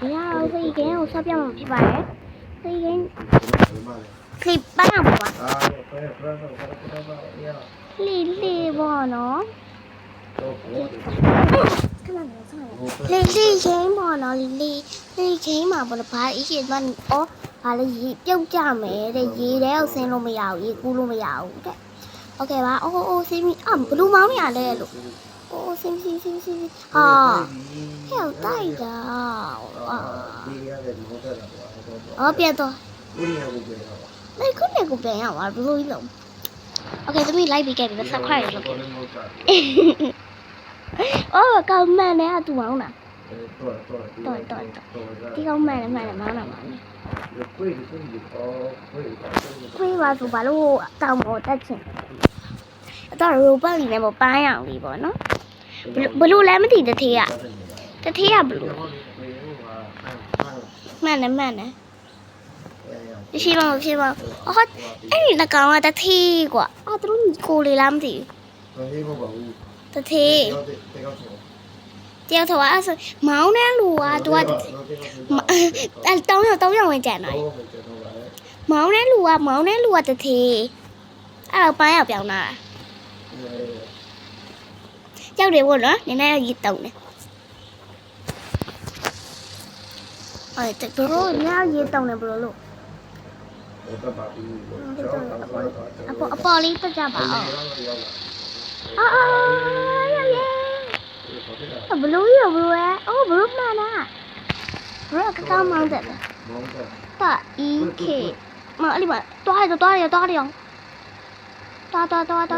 Dạ, thì cái hồ sơ cho một cái bài thì cái bán hàng của bạn Lily bò nó Lily chế bò nó Lily chế mà bò nó phá ý kiến bạn ó phá là gì châu cha mẹ để gì đấy xem luôn mày giàu gì cu luôn mày giàu ok ba ô xem cái đu máu này đây luôn ô xem heo tay đó biết rồi đây cứ này cũng bé hả mà vui lắm ok tụi mình like cái này sao khoai được ô con mẹ này tụi máu nè tội cái con mẹ này là máu nào mà quay vào tụi bà luôn tao một ta chỉnh tao là bao nhiêu này một ba样đi bỏ nó blue lemon thì thế à blue mẹ này xin mong anh là con mà ta thi quá tôi cô đi làm gì ta thi tiêu thầu á máu nè lùa tôi tao nhau người trẻ này máu nè lùa ta thi ở bay ở biểu nào cháu đều rồi đó ngày nay là gì tổng này rồi bro nhau gì tổng này bro luôn Apoli tao chào bảo blue blue mà nè blue cái tao mang được ta ý kì mà đi mà toa đi không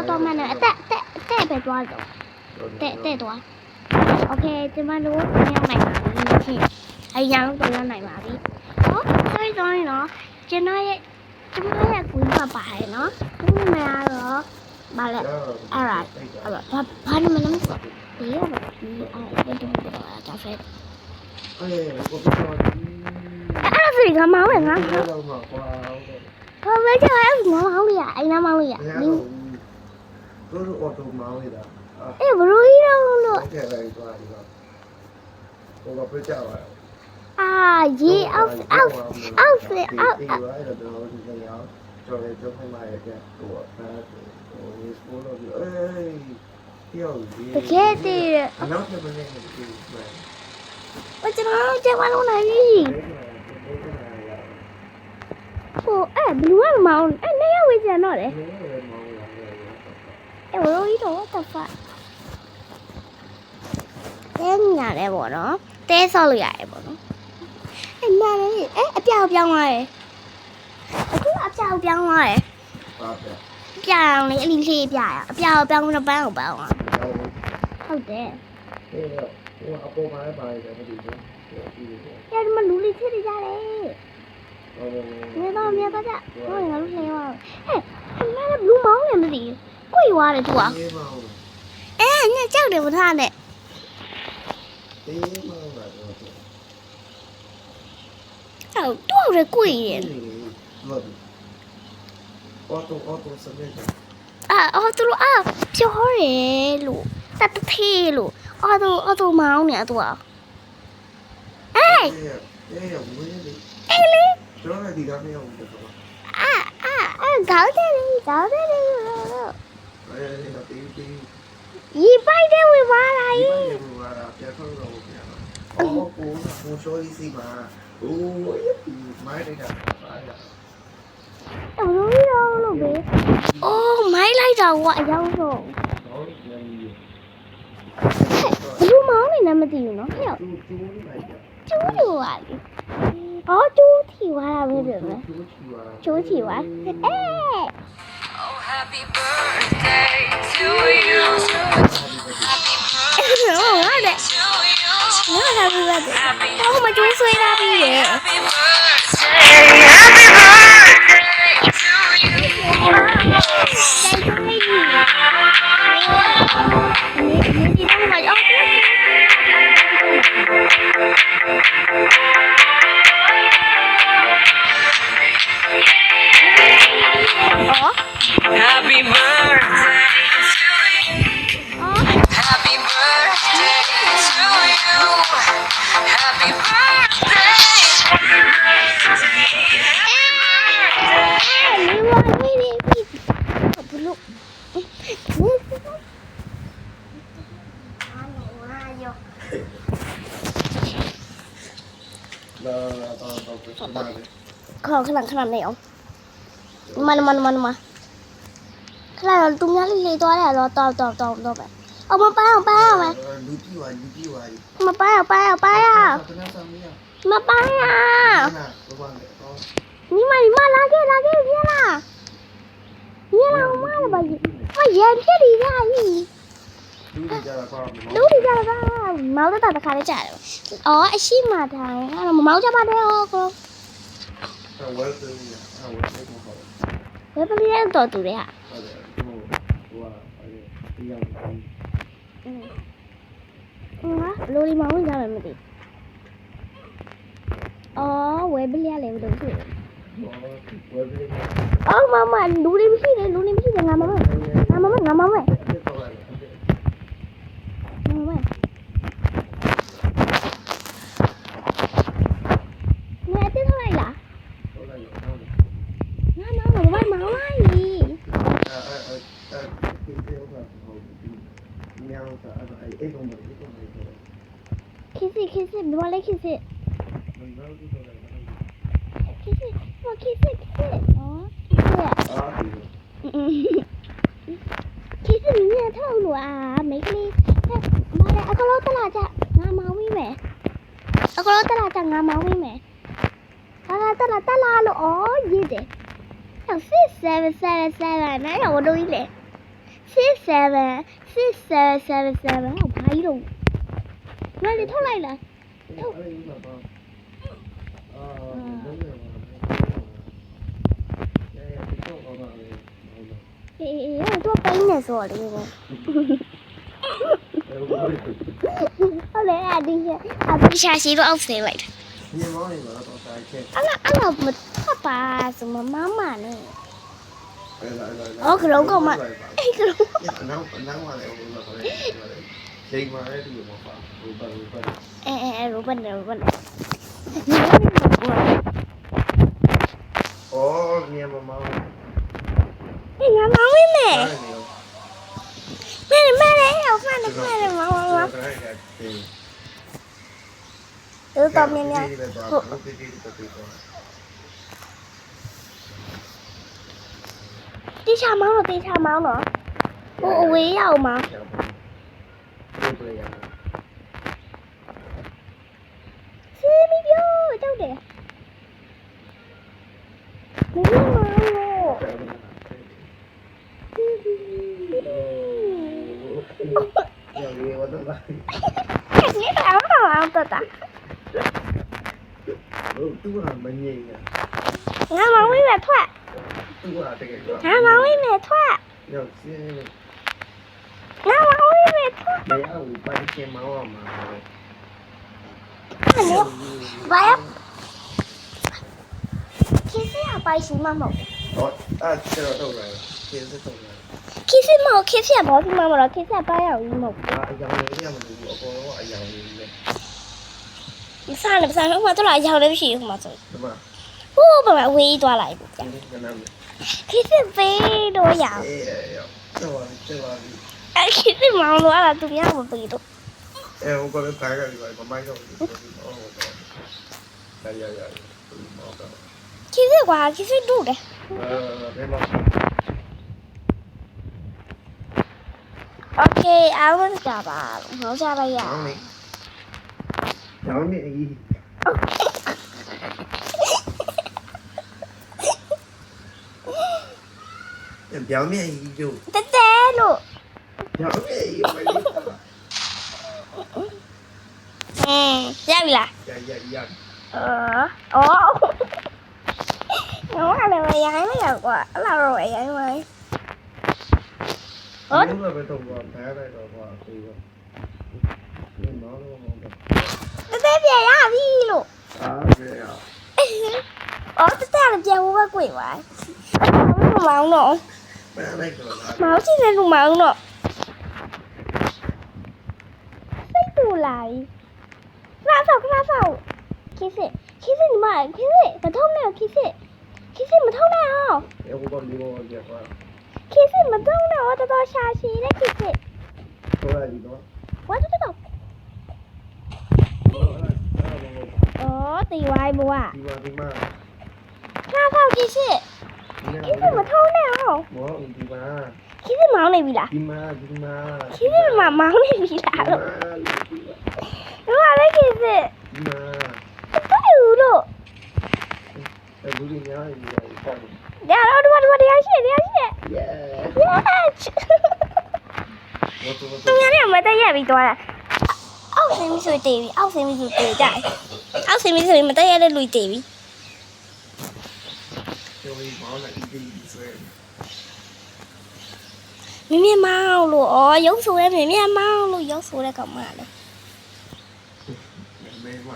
toa mà nè tệ phải toa rồi tệ toa ok chứ mà lúc nhau này mà thì hay nhau tụi nhau này mà đi đó thôi rồi nó trên nó là quý bà bài nó chúng mà rồi bà lại bà mà nó tí là bên trong cà phê nó gì cả máu này hả thôi mấy chứ em máu đi à anh nam máu đi à em bự đâu luôn à gì ao perché ti ôi trời ơi luôn này gì ô blue màu này bây giờ nó đấy em rồi thôi tập phải cái nhà này bỏ nó té sao lười ai bỏ nó em ba đấy ấp chào ngoài cứ ấp chào ngoài chào này đi xe chào nó bao à không thế em mà đủ đi xe đi ra đây nghe tao chả thôi là lúc này mà em nói là blue máu này mà gì quay qua này chùa nha chắc để một than này 또 왜 꼬이? 표현로 따뜻해로 어도 마음이야 도와. 에이. 에이. 저는 네가 해요. 가오대리. 이빨 대고 말아이. cô số đi xí mà máy đây đâu đâu biết máy lấy đầu gọi đâu rồi chú máu này nằm mà tìm nó hiểu chú được à chú thì qua là bây giờ này chú chỉ quá happy birthday to you happy birthday nó là happy birthday không mà chú suy ra đi vậy happy birthday to you Happy birthday to you. Happy birthday to you. Happy birthday. ခဏနေအောင်မခဏတူများလေးလေးသွားတယ်တော့ပဲအော်မပိုင်အောင်မယ်လူကြည့်ပါမပိုင်အောင်မပိုင်အောင်ညီမလာခဲ့မြင်လားမပါဘူးရန်ဖြစ်နေကြပြီ လူတွေကြတာမောင်းတခါလေးကြားတယ်အော်အရှိမထိုင်အဲ့တော့မမောင်းကြပါနဲ့ဟောကောဘယ်ပလီရဲ့တော်သူတွေဟာလူတွေမောင်းကြမယ်မသိအော်ဝယ်ပလီရလေဘယ်လိုဖြစ်လဲအော်မလူတွေမရှိတယ်ငါမောင်းခေတ်ဘယ်လိုလဲခေတ်ခေတ်မြင်ထောက်လို့မိကလေးဘာလဲအကလောတလာကြငါမောင်းမိမယ်အကလောတလာကြငါမောင်းမိမယ်တလာလို့ရည်တယ်677နိုင်တော့လို့လေ677ဘာကြီးတော့ငါလေထုတ်လိုက်လားထုတ်တော့ပိုင်းနေဆိုလေဟုတ်လေအဒီရှာရှိတော့အောက်ဆေးလိုက်တယ်ညမောင်းနေမှာတော့တိုင်းချက်အဲ့မထပါဆိုမမနဲ့ကလုံးကမအဲ့ကလုံးနောက်ပါလေဟိုပါလေချိန်ပါလေဒီမှာပါဟိုပါရိုဘတ်အော်ညမမောင်းငါမောင်းမိမယ်မဲအောင်ဖန်နေမောင်းတော့မြင်တေချာမောင်းတော့ဟိုအဝေးရအောင်မောင်းစီမီပြိုးတောက်တယ်မင်းမောင်းလို့ရေဝတ်တော့你干嘛的？တူကမငြိမ်နဲ့ငါမောင်ဝိမဲ့ထွက်တူကတကယ်ငါမောင်ဝိမဲ့ထွက်ရောက်စင်းငါမောင်ဝိမဲ့ထွက်မရဘူးပါချင်မောင်းအောင်မှာဘာရ其实要白熊妈妈ဟောအဲ့တော့လာ其实တော့လာ其实冇其实冇是妈妈了其实白有羽毛အကြောင်းလေးရမလို့အပေါ်တော့အကြောင်းလေးပဲ你上了不上我都来要的不是嘛走什么我本来唯一多来一点其实非多要其实忙多了都要我背多我觉得大概你来买个其实多的OK 阿文家吧好家吧呀有咩意表面依旧得了表面依旧ရပြီလားရငါကလည်းရိုင်းလိုက်ရကွာအဲ့လိုတော့ရိုင်းလိုက်ဟုတ်တယ်ဘယ်တော့ဘာဖဲလိုက်တော့ကွာဆိုတော့ဒီမောင်းတော့တဲ့ပြရပြီလို့ပြရတဲ့ပြန်ဝဲကွေပါမောင်းတော့ဖဲလိုက်တော့မောင်းစီတဲ့လူမောင်းတော့စိတ်တူလာပြီခဏဆောက်ခေစစ်ညီမခေစစ်မထုံးနဲ့ခေစစ်မထုံးနဲ့အောင်ဘယ်လိုလုပ်ရကွာခေစစ်မထုံးနဲ့တော်ရှာရှိတဲ့ခေစစ်ဆိုရည်တော့ဝါတော့ သိသွားပြီဘွား ဒီမှာဒီမှာ ငါဖောက်ကြည့်ရှစ်ခီးစစ်မထုံးနဲ့ဟုတ် ဘောဒီမှာ ခီးစစ်မောင်းနေပြီလား ဒီမှာ ခီးစစ်မောင်းနေပြီလားလို့ဘွားလည်းခီးစစ် ဒီမှာ တွေ့ဘူးလို့ လူတွေများနေတယ်ပေါ့ ဒါတော့တရားရှိယေyes သူများနဲ့မတည့်ရပြီတော့အောက်ဆင်းပြီးဆိုတည်ပြီအောက်ဆင်းပြီးဆိုတည်ကြအောက်ဆင်းပြီးဆိုရင်မတည့်ရတဲ့လူတည်ပြီ ကျော်ကြီးမောင်းလိုက်ဒီဆွဲ မြင်မောင်းလို့ရုပ်ဆိုရဲမြင်မောင်းလို့ရုပ်ဆိုတဲ့ကောင်မလေ မဲမ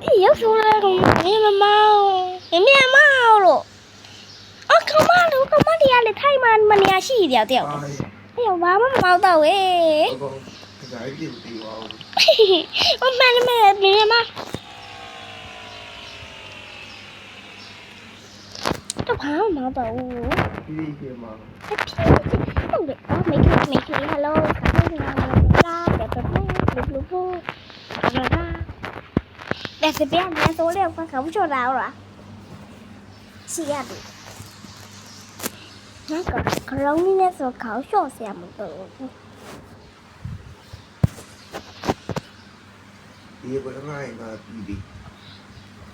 အေးရုပ်ဆိုတဲ့ကောင်မြင်မောင်းလို့ကောင်မတရားလေထိုင်မှမနေရရှိတယ်တယောက်အေးဘာမှမပေါတော့ဝေး ဘောဒါကြီးဒီဝါ 我买了明天吗？这盘我毛的哦。 ဒီဒီမှာ 哎，屁！哦，没可以，hello，卡通是哪里啦？别别不，干嘛啦？但是别人说了，我看不出来了。是呀的。那个，可能你那时候考小项目的。 ဒီဘယ်မှာမှာဒီ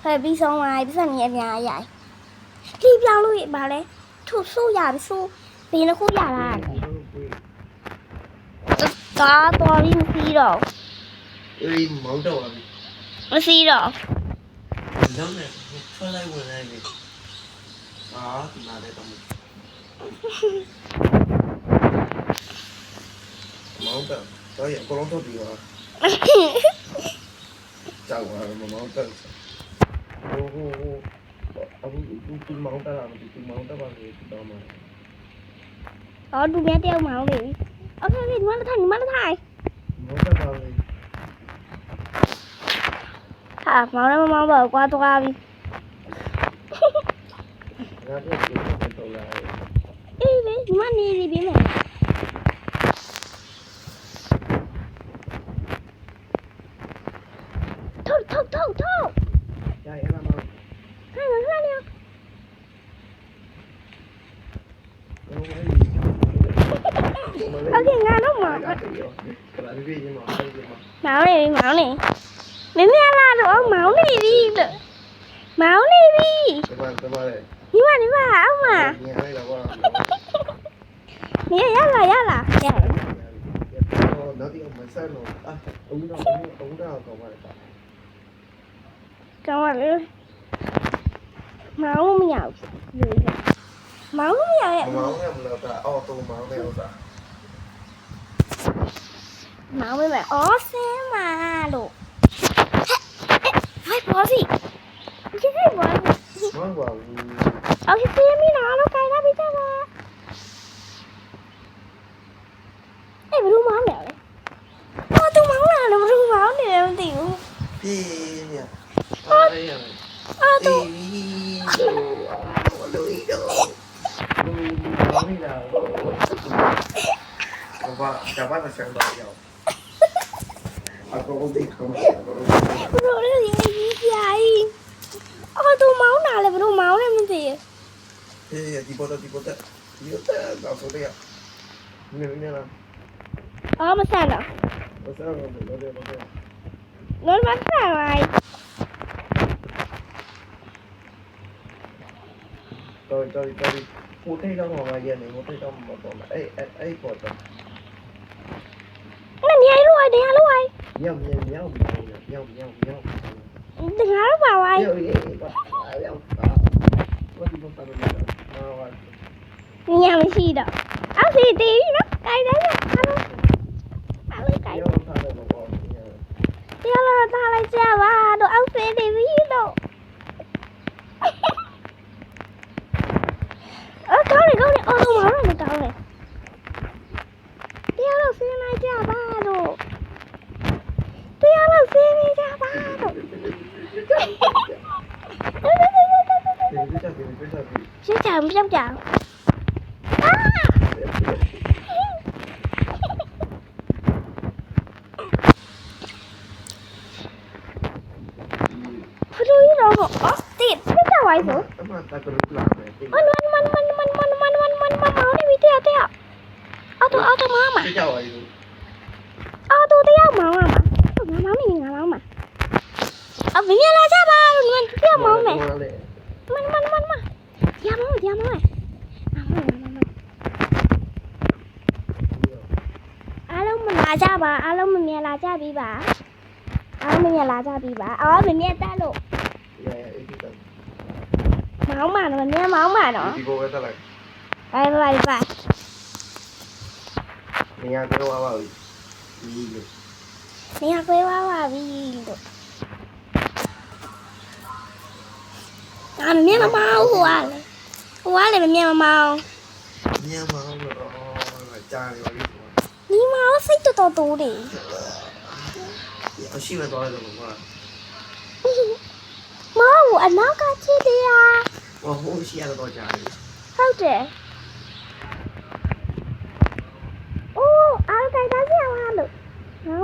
ဟဲ့ပြီးဆုံးသွားပြီစနေအများရိုက်ဒီပြောင်းလို့ရပါလဲသူ့ဆိုးရပြီဆိုးဘယ်နှခုရလာတာတော်ပြီးမစီးတော့ အေးမောင်းတော့ပါပြီ မစီးတော့ လုံးနဲ့ထွက်လိုက်ဝင်လိုက်ပြီအာဒီမှာလည်းတော့မောင်းတော့ရကောင်းတော့ဒီပါကြောက်ပါမမောင်းတော့ဟိုအခုဒီမောင်းတာလားဒီမောင်းတာပါလေဒီတော့မှာ အော်သူများတယောက်မောင်းနေပြီโอเคဒီမှာထိုင် မောင်းတာပါလေ ဟာမောင်းလည်းမမောင်းတော့ကွာသွားပြီ ငါတို့ကတော့လာ အေးလေဒီမှာနေပြီမယ်ထုတ် ရရမှာ ဟဲ့ငါနေ โอเคငါတော့မောင်း လာပြီညီမမောင်းနေမင်းမလာတော့မောင်းနေပြီလို့မောင်းနေပြီ တမတမလေ ဒီမှာအောက်မှာ ညနေတော့ဘာ 你也要啦，နောက်ဒီမဆန်တော့အာဦးတော့ကောင်းပါလေ 跟我这毛没有，毛没有 မောင်းနဲ့မလို့တာအော်တူမောင်းနဲ့ဥစ္စာ 毛没买，哦，是嘛喽，哎，波子，你去波子， မောင်းပါဘူး 哦，去吃米拿喽，该那边在吗？哎，不是毛了嘞，哦，都毛了，不是毛了，不对哦， ပြေးညအားရရ 啊，都。လူရီတော့လူမောင်းနေတာဘာဒါပါဆက်တော့ရောက်အကောဒီကမှာ 不是那个爷爷阿姨，啊，都毛哪了？不是毛了没得？ အေးဒီပေါ်တော့တော့ဆိုရနေလား 啊，没散了， မဆန်တော့လို့ 我他妈散了。 တော်ဟိုထိတ်တော့မှာရနေဟိုထိတ်တော့မှာပေါ့အဲ့ပေါ်တော့ 那你还录啊？你还录啊？ မြောက် 你等下录吧，喂。 你也没戏的。啊，谁对呢？该的了，好了，该。不要让他来家吧，都按谁对了。高嘞，哦，都毛了，高嘞。不要让谁来家吧，都。不要让谁来家吧，都。先讲，不想讲。啊， သွားပြီဆို အမတက်ကလေးလာမယ်တိတ် မန်မောင်းနေပြီတဲ့အော်တိုမောင်းမှာ ကြောက်ရည် အော်တိုတရားမောင်းမှာငါမောင်းနေငါမောင်းမှာအမင်းလာကြပါလို့ငါတရားမောင်းမယ်မန်တရားမောင်းအားလုံးမလာကြပါအားလုံးမမြင်လာကြပြီပါအော်မမြင်တက်လို့ ရရအေးဒီက မောင်းမှာတော့မြင်မောင်းမှာတော့ ဒီဘောပဲတက်လိုက် ဘိုင် နေရာကတော့ပါပြီဒီလို နေရာခွဲပါပြီလို့အာမမြင်မမောင်းဟိုကလေမမြင်မမောင်း ညမအောင်တော့ကြားရပါလိမ့် 你妈飞多的， အရှိမသွားတယ်ကွာ 妈我那个去的呀， ဟိုရှိရတော့ကြားတယ် 好的。哦，阿盖他这样了，然后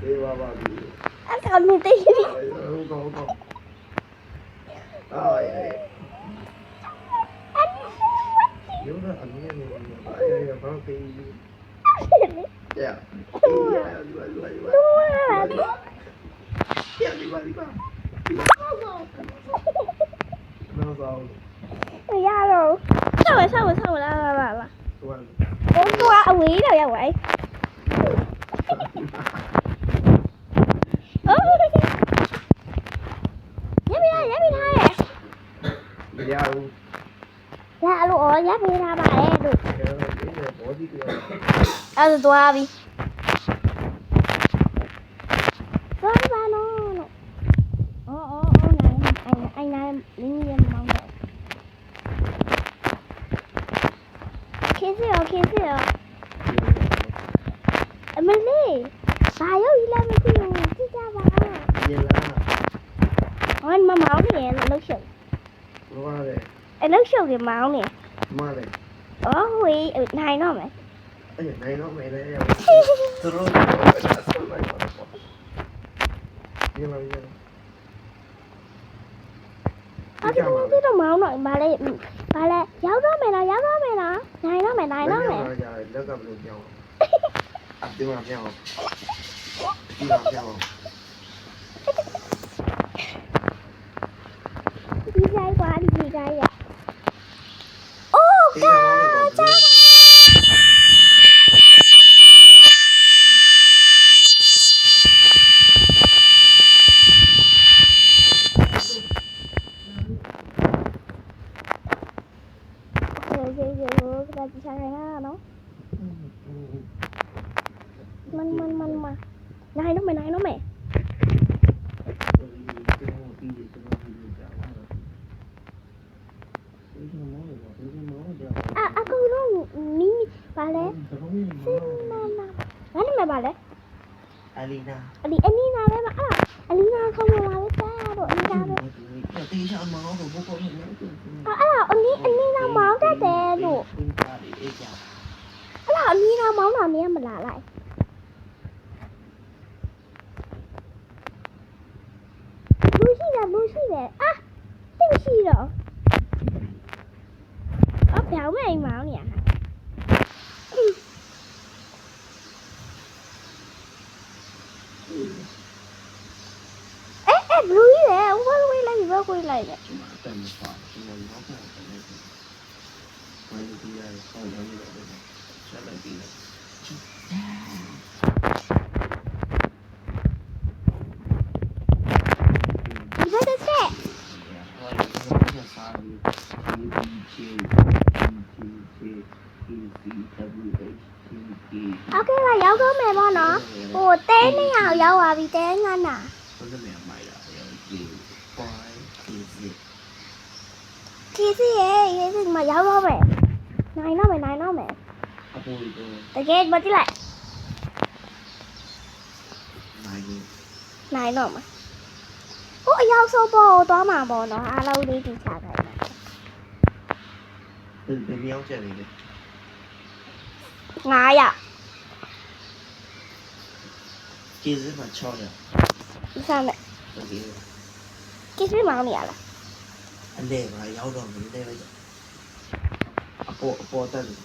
သေးပါပါပြီ 阿搞你的， ဟုတ်ကောအာရုံးကအမြင်နဲ့ရဘာလို့ပေးရနော်ဆောင်း 哎呀喽，上我来，သွား 我围了要围，哦，要不他耶？ မရဘူး 来路哦，要不他吧嘞路， ဘောဒီပြော 要是多比，多吧喏，哦，那你也忙的。K C 哦，အမလေးဘာရောက်ကြီးလဲမသိဘူးကြည့်ကြပါ ညလာ ဟောမမောင်းနေရလှုပ်ရှုပ် ဘာလဲ အလှုပ်ရှုပ်နေမောင်းနေ မလဲ အော်ဟိုနိုင်တော့မယ် အဲ့နိုင်တော့မယ်လေသူတို့ဆက်လိုက်ပါတော့ညလာညလာ အော်ဒီတော့မောင်းတော့ဗာလဲရောက်တော့မယ်လားနိုင်တော့မယ် လက်ကဘယ်လိုပြောင်းအတင်းမပြောင်းဒီမှာပြောင်း ဒီကြိုက်ကွာဒီကြိုက်ရအိုးကာချာဒါကြည့်ဆိုင်ရနော်မနိုင်တော့မယ်အကူတော့နီးပါလဲစင်နာနာဘာနဲ့မပါလဲ အလီနာ အလီနာပဲပါအဲ့အလီနာခေါ်လာပဲတာတော့အလီနာပဲ တေးချာမောင်းတော့ဘုကောနဲ့ အဲ့အနီနာမောင်းတတ်တယ်လို့ သင်္ကားလေးအေးကြ အဲ့အနီနာမောင်းတာမင်းမလာလိုက်ဘူးရှိတယ်အာသိရှိတော့အပြောင်းမယ်မောင်းနေရဘလူးကြီးလေဝယ်ဝေးလိုက်တယ် ဒီမှာအတန်မပါဒီမှာရောက်တာလည်းဝယ်လို့ရတယ်ဆောင်းလို့ရတယ်ဆက်လိုက်ပြီး ဒီဘက်တက် โอเคပါရောက်တော့မယ်ပေါ့နော်ဟိုတဲနေအောင်ရောက်ပါပြီတဲငါနာခေစီရဲ့ဒီမှာရောက်တော့မယ်နိုင်တော့မယ် အပေါ်ဒီတော့ တကယ်မကြည့်လိုက် နိုင်နေ နိုင်တော့မှာဟိုအရောက်ဆုံးပေါ်သွားမှာပေါ့နော်အားလုံးလေးဒီချခိုင်းတယ် ဘယ်မြောက်ချက်နေလဲ 900 ကျေးဇူးမှာ600 ဒီစားမယ် โอเค ကိစ္စမောင်းနေရလား အ လဲပါရောက်တော့မလဲလိုက်တော့အပေါ်တက်တယ်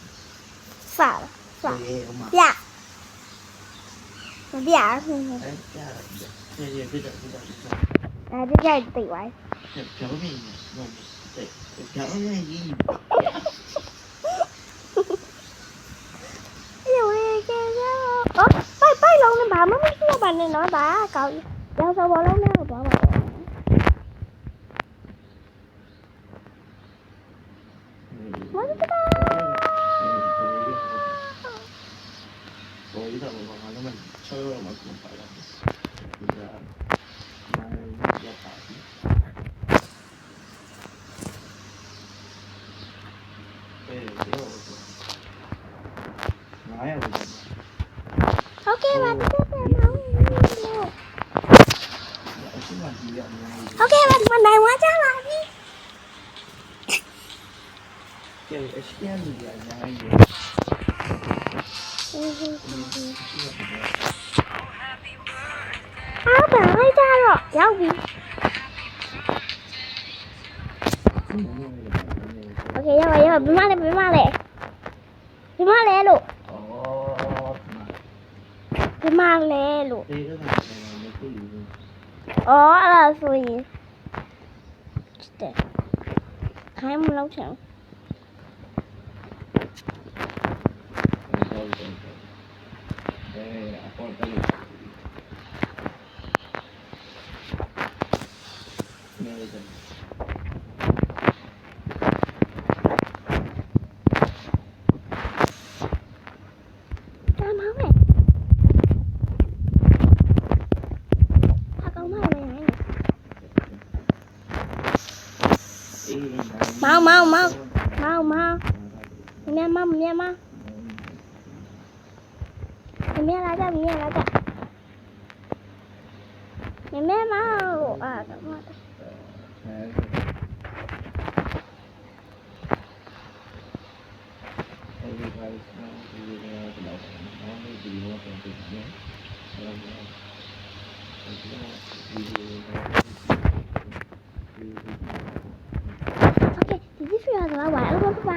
စလားစ ရေဟိုမှာ ပြမပြဘူး အဲကြားတယ်ရေပြတယ်ပြတယ် အဲဒီကြိုက်သိသွား ပြောမင်းနော်တဲ့ပြောမင်းကြီး 有一个人哦，拜龙的爸妈没说把那老大搞，要是我老那个爸爸。我不知道。我一到我妈那么超了嘛，怎么办呀？就是妈要打的。对，不要我说。哪呀？我说。 OK 吧，这边忙。OK 吧，我来我家了。对，是这样子的，哪呀？啊，本来家了，要不？OK，要不别骂嘞，别骂嘞，别骂嘞，路，哦，别骂嘞，路。这个呢，没注意。哦，那所以，对，还没老强。干嘛喂？他刚买没来呢。猫，面猫，面来着，面猫啊，怎么的？OK，姐姐睡了，晚安了，拜拜。